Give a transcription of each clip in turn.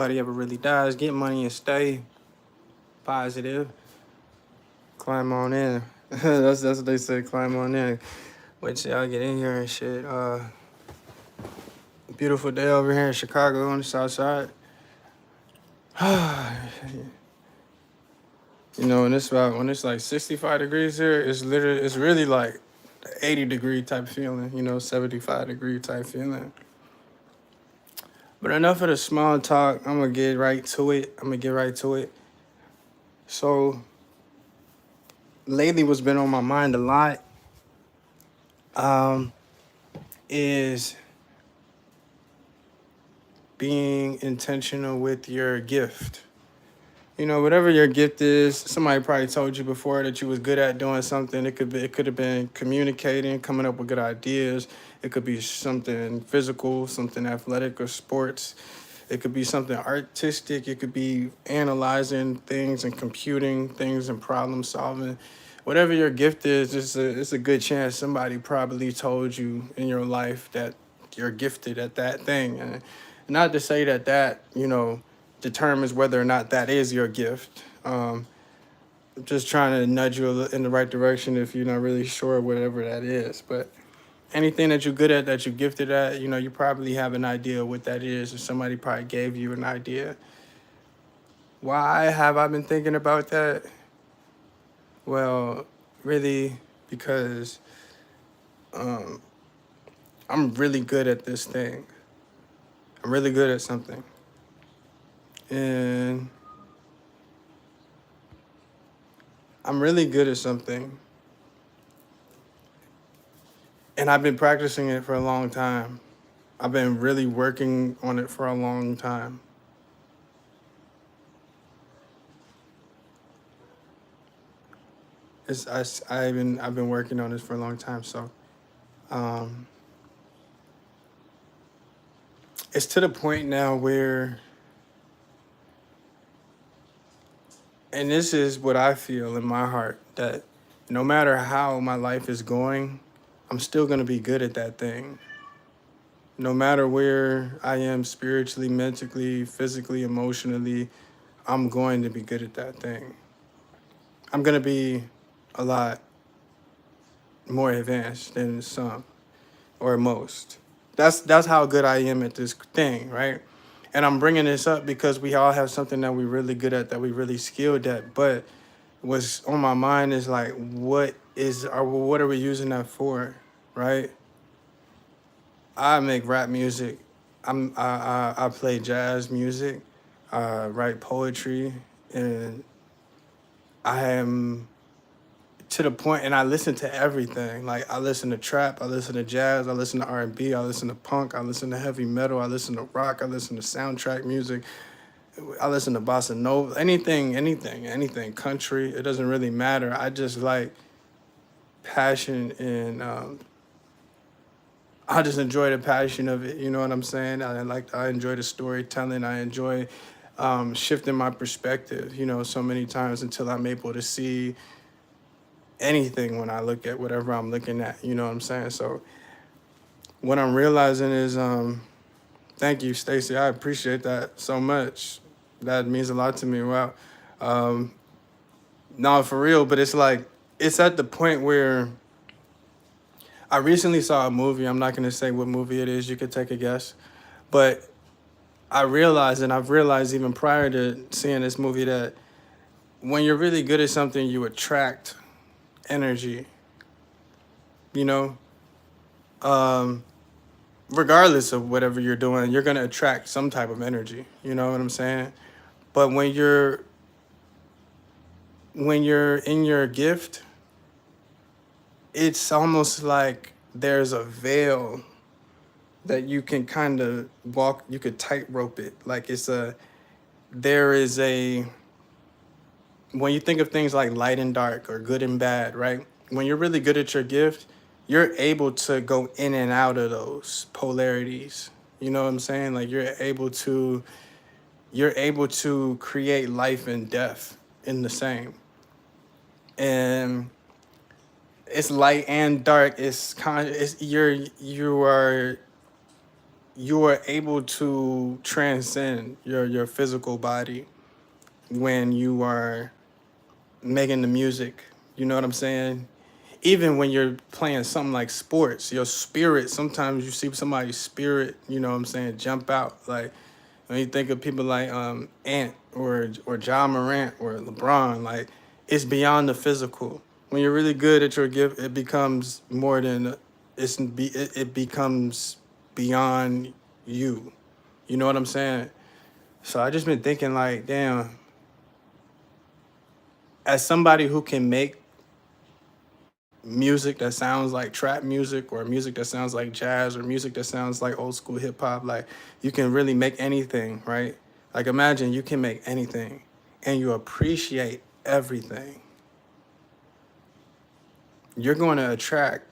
Nobody ever really dies. Get money and stay positive. Climb on in. That's what they say. Climb on in. Wait till y'all get in here and shit. Beautiful day over here in Chicago on the south side. When it's like 65 degrees here, it's really like 80-degree type feeling. 75-degree type feeling. But enough of the small talk. I'm gonna get right to it. So lately, what's been on my mind a lot is being intentional with your gift. Whatever your gift is, somebody probably told you before that you was good at doing something. It could have been communicating, coming up with good ideas. It could be something physical, something athletic or sports. It could be something artistic. It could be analyzing things and computing things and problem solving. Whatever your gift is, it's a good chance somebody probably told you in your life that you're gifted at that thing. And not to say that determines whether or not that is your gift. Just trying to nudge you in the right direction if you're not really sure whatever that is. But anything that you're good at, that you're gifted at, you probably have an idea what that is, or somebody probably gave you an idea. Why have I been thinking about that? Well, really, because I'm really good at this thing. I'm really good at something. And I'm really good at something. And I've been practicing it for a long time. I've been really working on it for a long time. I've been working on this for a long time, so it's to the point now where, and this is what I feel in my heart, that no matter how my life is going, I'm still gonna be good at that thing. No matter where I am spiritually, mentally, physically, emotionally, I'm going to be good at that thing. I'm gonna be a lot more advanced than some or most. That's how good I am at this thing, right? And I'm bringing this up because we all have something that we're really good at, that we really skilled at. But what's on my mind is like, what are we using that for, right? I make rap music. I play jazz music. I write poetry, and I am to the point, and I listen to everything. Like, I listen to trap, I listen to jazz, I listen to R&B, I listen to punk, I listen to heavy metal, I listen to rock, I listen to soundtrack music, I listen to bossa nova, anything, country. It doesn't really matter. I just like passion, and I just enjoy the passion of it. You know what I'm saying? I enjoy the storytelling. I enjoy shifting my perspective. So many times until I'm able to see anything when I look at whatever I'm looking at. You know what I'm saying? So what I'm realizing is, thank you, Stacy. I appreciate that so much. That means a lot to me. Wow. No, for real. But it's like, it's at the point where I recently saw a movie. I'm not going to say what movie it is. You could take a guess. But I realized, and I've realized even prior to seeing this movie, that when you're really good at something, you attract energy, you know? Regardless of whatever you're doing, you're going to attract some type of energy. You know what I'm saying? But when you're in your gift, it's almost like there's a veil that you can kind of walk, you could tightrope it. Like there is a, when you think of things like light and dark or good and bad, right? When you're really good at your gift, you're able to go in and out of those polarities. You know what I'm saying? Like you're able to create life and death in the same. And it's light and dark. It's kind of, you are you are able to transcend your physical body when you are making the music. You know what I'm saying? Even when you're playing something like sports, your spirit, sometimes you see somebody's spirit, you know what I'm saying, jump out. Like when you think of people like Ant or John Morant or LeBron, like it's beyond the physical. When you're really good at your gift, it becomes more than it becomes beyond you. You know what I'm saying? So I just been thinking like, damn, as somebody who can make music that sounds like trap music or music that sounds like jazz or music that sounds like old school hip hop, like you can really make anything, right? Like imagine you can make anything and you appreciate everything. You're going to attract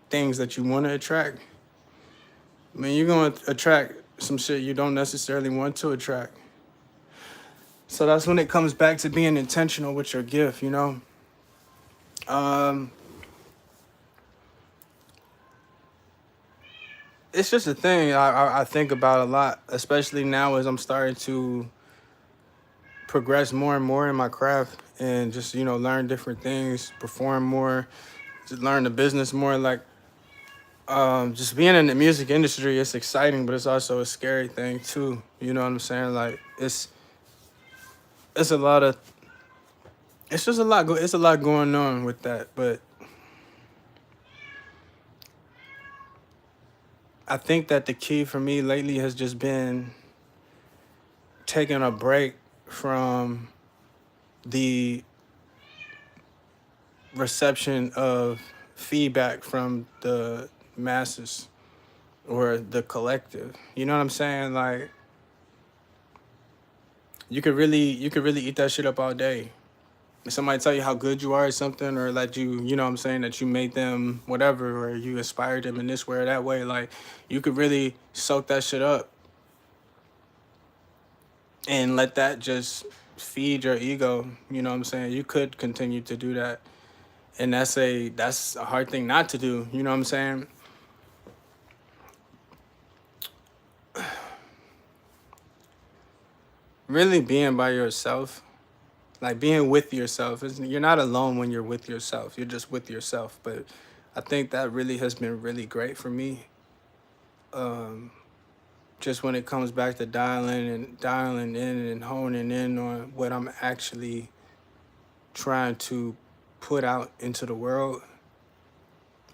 things that you want to attract. I mean, you're going to attract some shit you don't necessarily want to attract. So that's when it comes back to being intentional with your gift, you know? Um, it's just a thing I think about a lot, especially now as I'm starting to progress more and more in my craft and just, you know, learn different things, perform more, just learn the business more. Like, just being in the music industry, it's exciting, but it's also a scary thing too. You know what I'm saying? Like, it's a lot of, it's just a lot, it's a lot going on with that. But I think that the key for me lately has just been taking a break from the reception of feedback from the masses or the collective. You know what I'm saying? Like you could really eat that shit up all day. If somebody tell you how good you are at something or that you know what I'm saying, that you made them whatever or you inspired them in this way or that way, like you could really soak that shit up and let that just feed your ego. You know what I'm saying? You could continue to do that. And that's a hard thing not to do. You know what I'm saying? Really being by yourself, like being with yourself, is you're not alone when you're with yourself. You're just with yourself. But I think that really has been really great for me. Um, just when it comes back to dialing in and honing in on what I'm actually trying to put out into the world.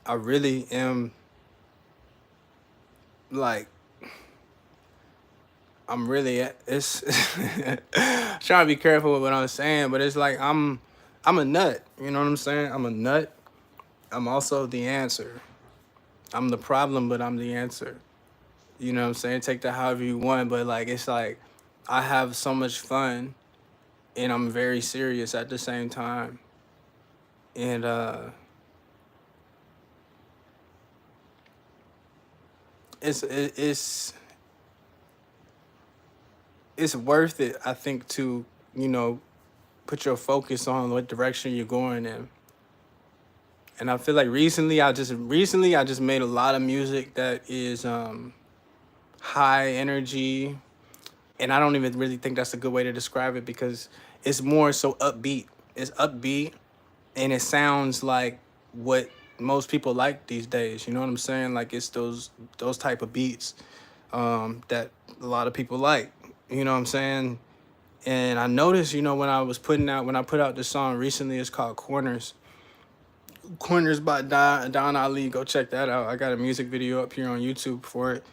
I really am like I'm really it's trying to be careful with what I'm saying, but it's like I'm a nut. You know what I'm saying? I'm a nut. I'm also the answer. I'm the problem, but I'm the answer. You know what I'm saying? Take that however you want, but like it's like I have so much fun and I'm very serious at the same time. And it's it, it's worth it, I think, to, you know, put your focus on what direction you're going in. And I feel like recently I just made a lot of music that is high energy, and I don't even really think that's a good way to describe it because it's more so upbeat. It's upbeat and it sounds like what most people like these days. You know what I'm saying? Like it's those type of beats that a lot of people like. You know what I'm saying? And I noticed, you know, when I put out this song recently, it's called Corners. Corners by Don Ali. Go check that out. I got a music video up here on YouTube for it.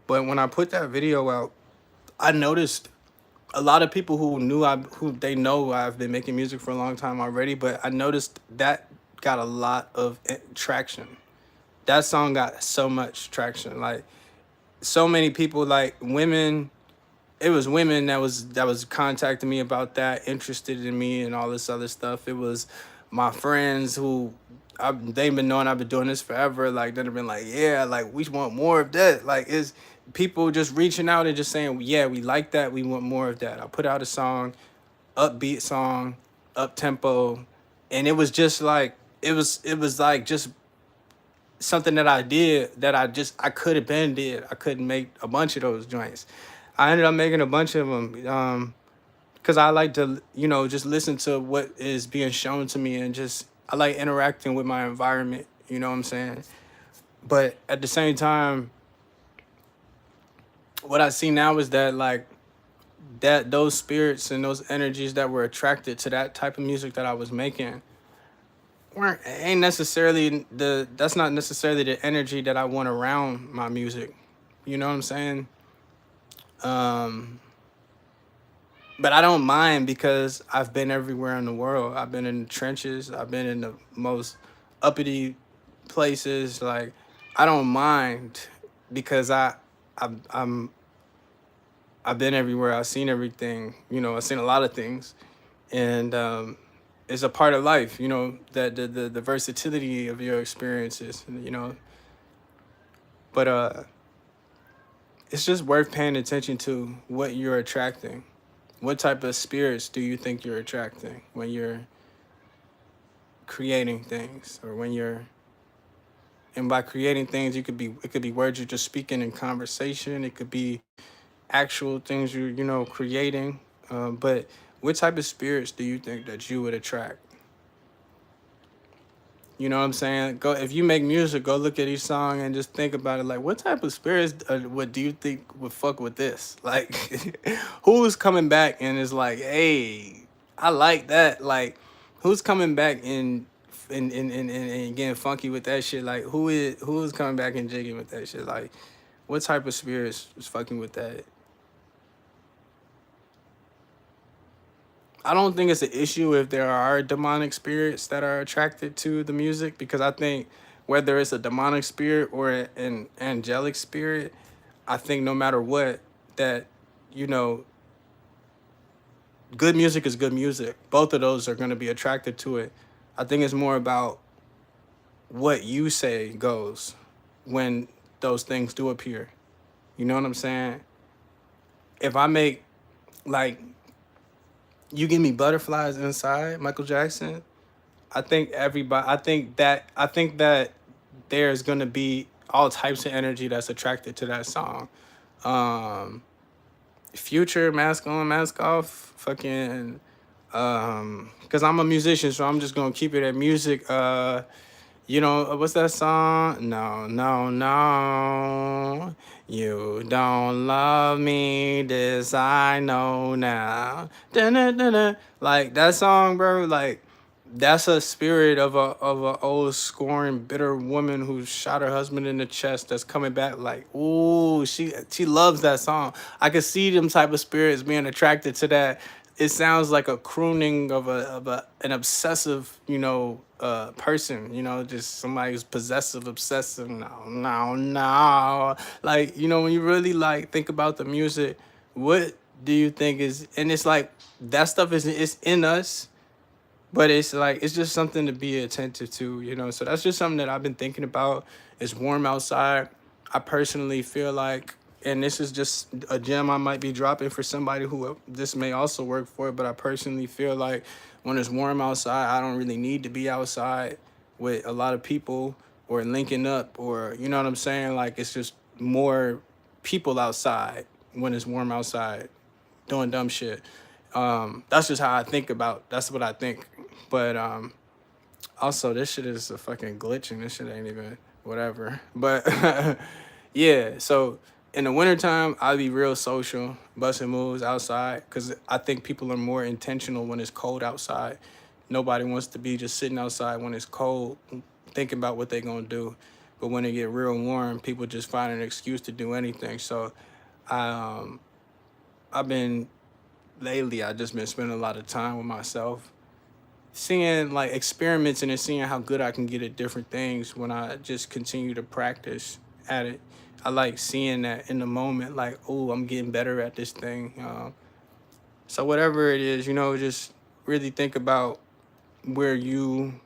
But when I put that video out, I noticed a lot of people who they know I've been making music for a long time already, but I noticed that got a lot of traction. That song got so much traction. Like so many people, like women, it was women that was contacting me about that, interested in me and all this other stuff. It was my friends who they've been knowing I've been doing this forever. Like they've been like, yeah, like we want more of that. Like it's people just reaching out and just saying, yeah, we like that. We want more of that. I put out a song, upbeat song, up tempo, and it was just like it was like just something that I did that I could have been did. I couldn't make a bunch of those joints. I ended up making a bunch of them because I like to, just listen to what is being shown to me, and just I like interacting with my environment. You know what I'm saying? But at the same time, what I see now is that like that those spirits and those energies that were attracted to that type of music that I was making weren't ain't necessarily the that's not necessarily the energy that I want around my music. You know what I'm saying? Um, but I don't mind because I've been everywhere in the world. I've been in the trenches. I've been in the most uppity places. Like I don't mind because I've been everywhere. I've seen everything. I've seen a lot of things, and it's a part of life. That the versatility of your experiences. But it's just worth paying attention to what you're attracting. What type of spirits do you think you're attracting when you're creating things, or when you're and by creating things, it could be words you're just speaking in conversation. It could be actual things you're creating. But what type of spirits do you think that you would attract? You know what I'm saying? Go if you make music, go look at each song and just think about it. Like, what type of spirits? What do you think would fuck with this? Like, who's coming back and is like, hey, I like that. Like, who's coming back and getting funky with that shit? Like, who's coming back and jigging with that shit? Like, what type of spirits is fucking with that? I don't think it's an issue if there are demonic spirits that are attracted to the music, because I think whether it's a demonic spirit or an angelic spirit, I think no matter what, that you know, good music is good music. Both of those are going to be attracted to it. I think it's more about what you say goes when those things do appear. You know what I'm saying? If I make like you give me butterflies inside, Michael Jackson, I think that there's gonna be all types of energy that's attracted to that song. Um, Future, mask on, mask off, fucking. Because I'm a musician, so I'm just gonna keep it at music. What's that song? No, no, no. You don't love me, this I know now. Da-na-na-na. Like that song, bro. Like that's a spirit of a old scorned bitter woman who shot her husband in the chest that's coming back like, ooh, she loves that song. I could see them type of spirits being attracted to that. It sounds like a crooning of an obsessive, person, just somebody who's possessive, obsessive. No, no, no. Like, when you really like think about the music, what do you think is and it's like that stuff is it's in us, but it's like it's just something to be attentive to. So that's just something that I've been thinking about. It's warm outside. I personally feel like, and this is just a gem I might be dropping for somebody who this may also work for, but I personally feel like when it's warm outside, I don't really need to be outside with a lot of people or linking up, or you know what I'm saying. Like it's just more people outside when it's warm outside doing dumb shit. That's just how I think about. That's what I think. But also, this shit is a fucking glitching. This shit ain't even whatever. But yeah, so in the wintertime, I'll be real social, busting moves outside, because I think people are more intentional when it's cold outside. Nobody wants to be just sitting outside when it's cold, thinking about what they're gonna do. But when it get real warm, people just find an excuse to do anything. So um, I've been lately. I just been spending a lot of time with myself, seeing like experimenting and seeing how good I can get at different things when I just continue to practice at it. I like seeing that in the moment, like, oh, I'm getting better at this thing. So whatever it is, just really think about where you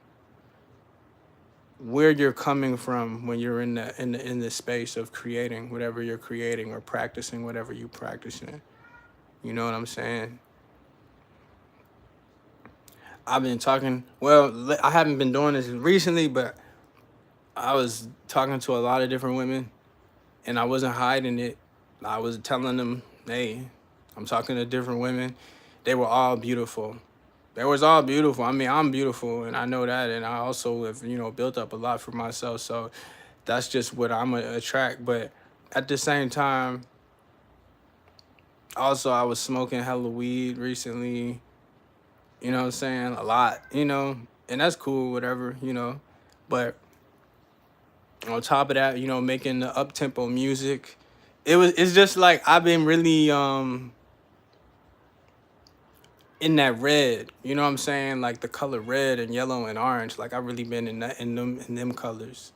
where you're coming from when you're in the space of creating whatever you're creating, or practicing whatever you practicing. You know what I'm saying? I've been talking. Well, I haven't been doing this recently, but I was talking to a lot of different women, and I wasn't hiding it. I was telling them, hey, I'm talking to different women. They were all beautiful. They was all beautiful. I mean, I'm beautiful, and I know that, and I also have, built up a lot for myself. So that's just what I'm gonna attract. But at the same time, also I was smoking hella weed recently. You know what I'm saying? A lot. And that's cool, whatever. But on top of that, making the up tempo music. It's just like I've been really in that red, you know what I'm saying? Like the color red and yellow and orange. Like I've really been in them colors.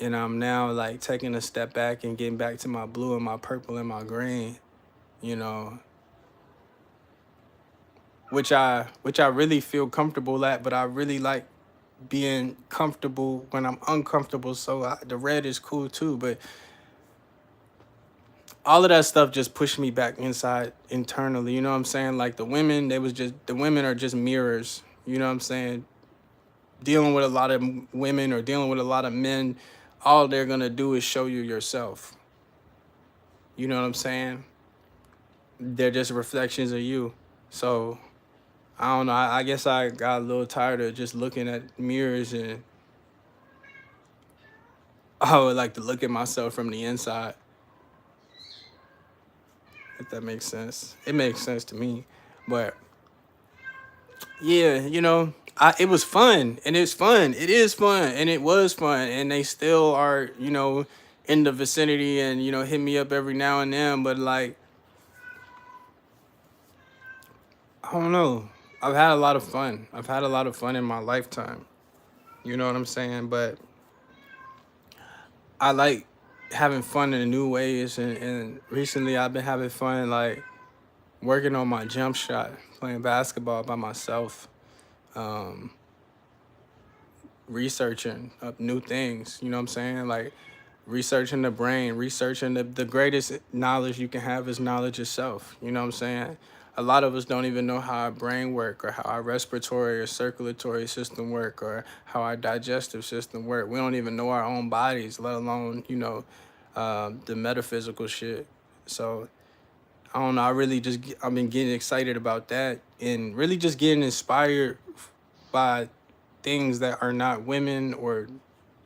And I'm now like taking a step back and getting back to my blue and my purple and my green, you know, which I really feel comfortable at, but I really like being comfortable when I'm uncomfortable. So the red is cool too, but all of that stuff just pushed me back inside internally. You know what I'm saying? Like the women are just mirrors. You know what I'm saying? Dealing with a lot of women or dealing with a lot of men, all they're gonna do is show you yourself. You know what I'm saying? They're just reflections of you. So I don't know. I guess I got a little tired of just looking at mirrors, and I would like to look at myself from the inside. If that makes sense. It makes sense to me. But yeah, it was fun, and it's fun. It is fun, and it was fun, and they still are, in the vicinity, and hit me up every now and then. But like, I don't know. I've had a lot of fun. I've had a lot of fun in my lifetime. You know what I'm saying? But I like having fun in new ways, and recently I've been having fun like working on my jump shot, playing basketball by myself. Um, Researching up new things, you know what I'm saying? Like researching the brain, researching the greatest knowledge you can have is knowledge itself. You know what I'm saying? A lot of us don't even know how our brain work or how our respiratory or circulatory system work or how our digestive system work. We don't even know our own bodies, let alone, the metaphysical shit. So I don't know. I've been getting excited about that and really just getting inspired by things that are not women or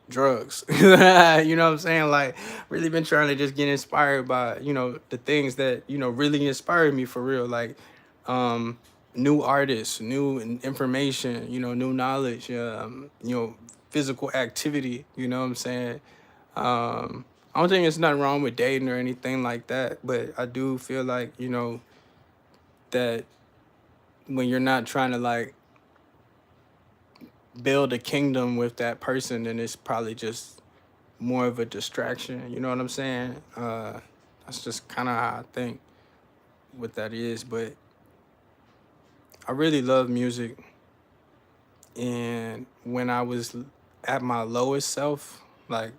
drugs. You know what I'm saying? Like really been trying to just get inspired by, the things that, really inspired me for real. Like new artists, information, new knowledge, physical activity, you know what I'm saying? I don't think there's nothing wrong with dating or anything like that, but I do feel like, that when you're not trying to like build a kingdom with that person, then it's probably just more of a distraction. You know what I'm saying? That's just kind of how I think what that is. But I really love music. And when I was at my lowest self, like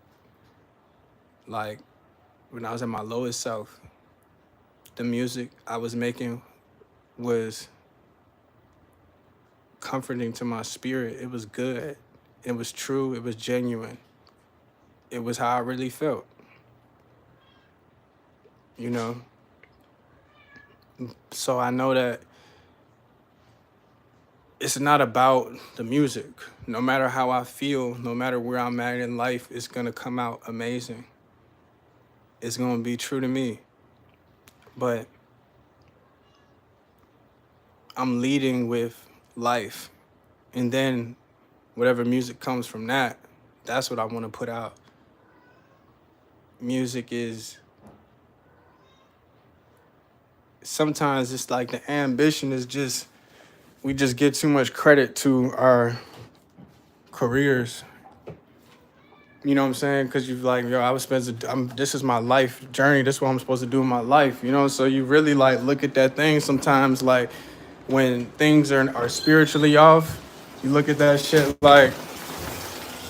when I was at my lowest self, the music I was making was comforting to my spirit. It was good. It was true. It was genuine. It was how I really felt, you know? So I know that it's not about the music. No matter how I feel, no matter where I'm at in life, it's gonna come out amazing. It's gonna be true to me. But I'm leading with life. And then whatever music comes from that, that's what I wanna put out. Music is sometimes it's like the ambition is just we just give too much credit to our careers. You know what I'm saying? Because you've like, yo, this is my life journey. This is what I'm supposed to do in my life. So you really like look at that thing sometimes like when things are spiritually off, you look at that shit like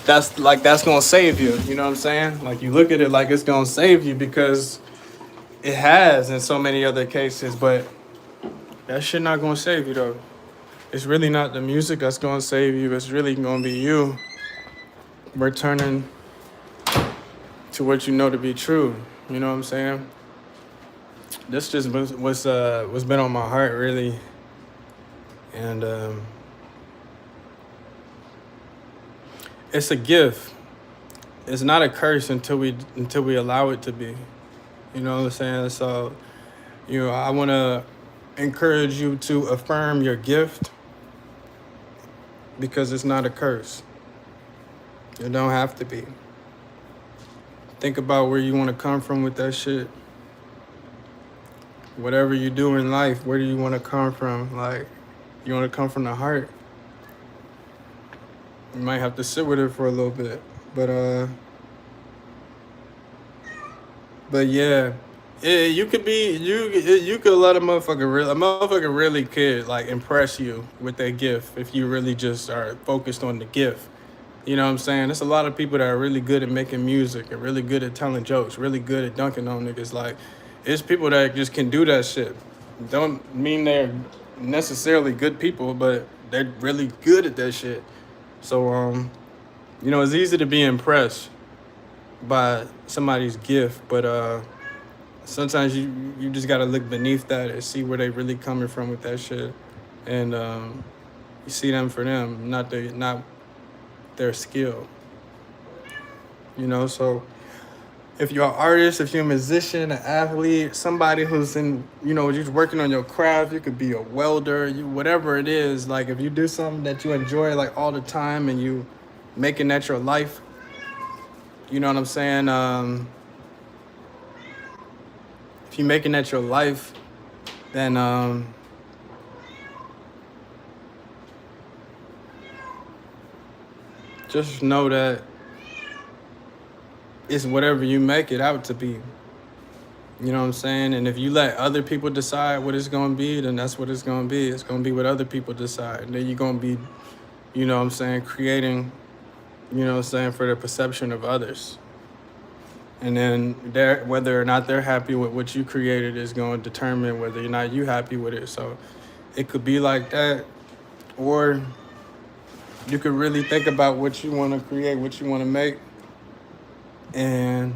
that's gonna save you. You know what I'm saying? Like you look at it like it's gonna save you because it has in so many other cases, but that shit not gonna save you though. It's really not the music that's gonna save you. It's really gonna be you. returning to what you know to be true. You know what I'm saying? This just what's been on my heart really, and it's a gift. It's not a curse until we allow it to be. You know what I'm saying? So, I want to encourage you to affirm your gift because it's not a curse. It don't have to be. Think about where you want to come from with that shit. Whatever you do in life, where do you want to come from? Like, you want to come from the heart. You might have to sit with it for a little bit, but yeah, you could let a motherfucker really could like impress you with their gift if you really just are focused on the gift. You know what I'm saying? There's a lot of people that are really good at making music and really good at telling jokes, really good at dunking on niggas. Like, it's people that just can do that shit. Don't mean they're necessarily good people, but they're really good at that shit. So, it's easy to be impressed by somebody's gift, but sometimes you just gotta look beneath that and see where they really coming from with that shit, and you see them for them, not their skill. So if you're an artist, if you're a musician, an athlete, somebody who's just working on your craft, you could be a welder, whatever it is. Like, if you do something that you enjoy like all the time and you making that your life, you know what I'm saying? If you're making that your life, then just know that it's whatever you make it out to be. You know what I'm saying? And if you let other people decide what it's going to be, then that's what it's going to be. It's going to be what other people decide. And then you're going to be, creating, for the perception of others. And then whether or not they're happy with what you created is going to determine whether or not you're happy with it. So it could be like that, or you could really think about what you want to create, what you want to make, and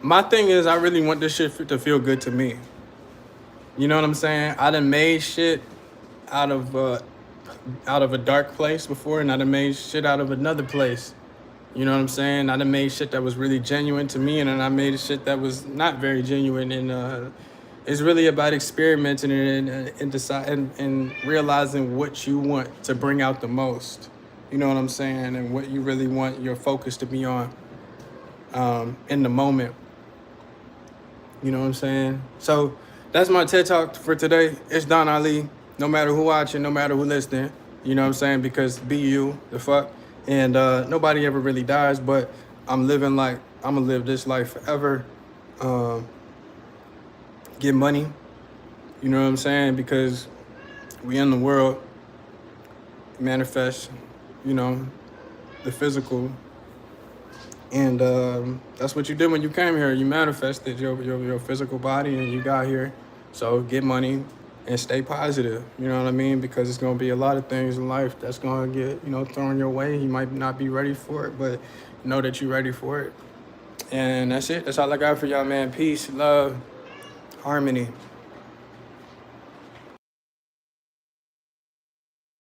my thing is I really want this shit to feel good to me. You know what I'm saying? I done made shit out of a dark place before, and I done made shit out of another place. You know what I'm saying? I done made shit that was really genuine to me, and then I made shit that was not very genuine. And it's really about experimenting and deciding and realizing what you want to bring out the most. You know what I'm saying? And what you really want your focus to be on in the moment. You know what I'm saying? So that's my TED Talk for today. It's Don Ali. No matter who watching, no matter who listening. You know what I'm saying? Because be you, the fuck. And nobody ever really dies, but I'm gonna live this life forever. Get money. You know what I'm saying? Because we in the world manifest, the physical. And that's what you did when you came here. You manifested your physical body and you got here. So get money and stay positive. You know what I mean? Because it's going to be a lot of things in life that's going to get, thrown your way. You might not be ready for it, but know that you're ready for it. And that's it. That's all I got for y'all, man. Peace, love, harmony.